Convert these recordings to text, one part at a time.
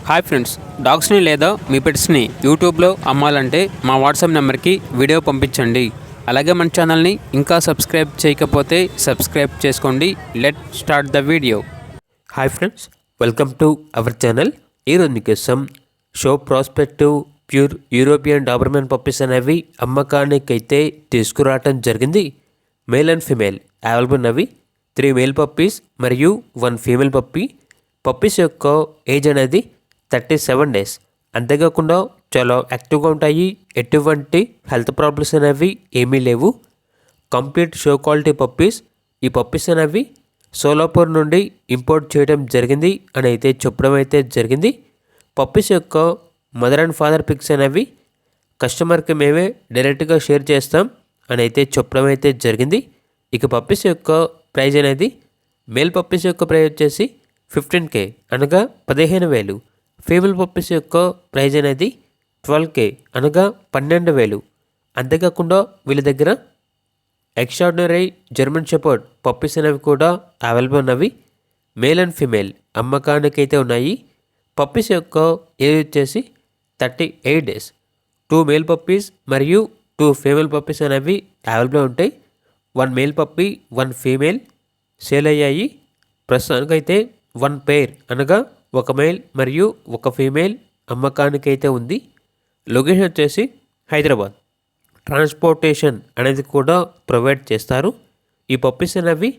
Hi friends, డాగ్స్ని లేదా మీ పెట్స్ని యూట్యూబ్లో అమ్మాలంటే మా వాట్సాప్ నెంబర్కి వీడియో పంపించండి. అలాగే మన ఛానల్ని ఇంకా సబ్స్క్రైబ్ చేయకపోతే సబ్స్క్రైబ్ చేసుకోండి. Let start the video. Hi friends, welcome to our channel. ఈరోజు మీకోసం show prospective pure European Doberman puppies అనేవి అమ్మకానికైతే తీసుకురావటం జరిగింది. మేల్ అండ్ ఫీమేల్ అవైలబుల్ ఉన్నవి. 3 మేల్ పప్పీస్ మరియు 1 ఫీమేల్ పప్పీ. పప్పీస్ యొక్క ఏజ్ అనేది 37 డేస్. అంతేకాకుండా చాలా యాక్టివ్గా ఉంటాయి. ఎటువంటి హెల్త్ ప్రాబ్లమ్స్ అనేవి ఏమీ లేవు. Complete show quality puppies. ఈ పప్పీస్ అనేవి సోలాపూర్ నుండి ఇంపోర్ట్ చేయడం జరిగింది అని అయితే చెప్పడం అయితే జరిగింది. పప్పీస్ యొక్క మదర్ అండ్ ఫాదర్ పిక్స్ అనేవి కస్టమర్కి మేమే డైరెక్ట్గా షేర్ చేస్తాం అని అయితే చెప్పడం అయితే జరిగింది. ఇక పప్పీస్ యొక్క ప్రైజ్ అనేది మేల్ పప్పీస్ యొక్క ప్రైజ్ వచ్చేసి 15K అనగా 15,000. ఫీమేల్ పప్పీస్ యొక్క ప్రైజ్ అనేది 12K అనగా 12,000. అంతేకాకుండా వీళ్ళ దగ్గర ఎక్స్ట్రాడినరీ జర్మన్ షెపర్డ్ పప్పీస్ అనేవి కూడా అవైలబుల్ ఉన్నవి. మేల్ అండ్ ఫీమేల్ అమ్మకానికైతే ఉన్నాయి. పప్పీస్ యొక్క ఏజ్ వచ్చేసి 38 డేస్. 2 మేల్ పప్పీస్ మరియు 2 ఫీమేల్ పప్పీస్ అనేవి అవైలబుల్ ఉంటాయి. 1 మేల్ పప్పీ 1 ఫీమేల్ సేల్ అయ్యాయి. ప్రస్తుతానికైతే 1 పెయిర్ అనగా 1 మేల్ మరియు 1 ఫీమేల్ అమ్మకానికైతే ఉంది. లొకేషన్ వచ్చేసి హైదరాబాద్. ట్రాన్స్పోర్టేషన్ అనేది కూడా ప్రొవైడ్ చేస్తారు. ఈ పప్పీస్ అనేవి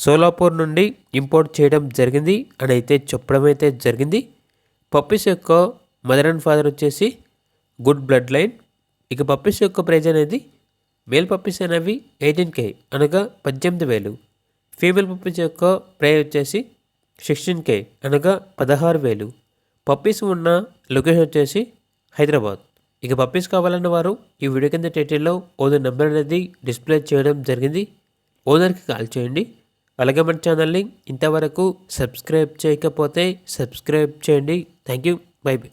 సోలాపూర్ నుండి ఇంపోర్ట్ చేయడం జరిగింది అని అయితే చెప్పడం అయితే జరిగింది. పప్పీస్ యొక్క మదర్ అండ్ ఫాదర్ వచ్చేసి గుడ్ బ్లడ్ లైన్. ఇక పప్పీస్ యొక్క ప్రైజ్ అనేది మేల్ పప్పీస్ అనేవి 18K అనగా 18,000. ఫీమేల్ పప్పీస్ యొక్క ప్రైజ్ వచ్చేసి 16K అనగా 16,000. పప్పీస్ ఉన్న లొకేషన్ వచ్చేసి హైదరాబాద్. ఇక పప్పీస్ కావాలన్న వారు ఈ వీడియో కింద టైటిల్లో ఓనర్ నెంబర్ అనేది డిస్ప్లే చేయడం జరిగింది. ఓనర్కి కాల్ చేయండి. అలాగే మన ఛానల్ని ఇంతవరకు సబ్స్క్రైబ్ చేయకపోతే సబ్స్క్రైబ్ చేయండి. Thank you. By by.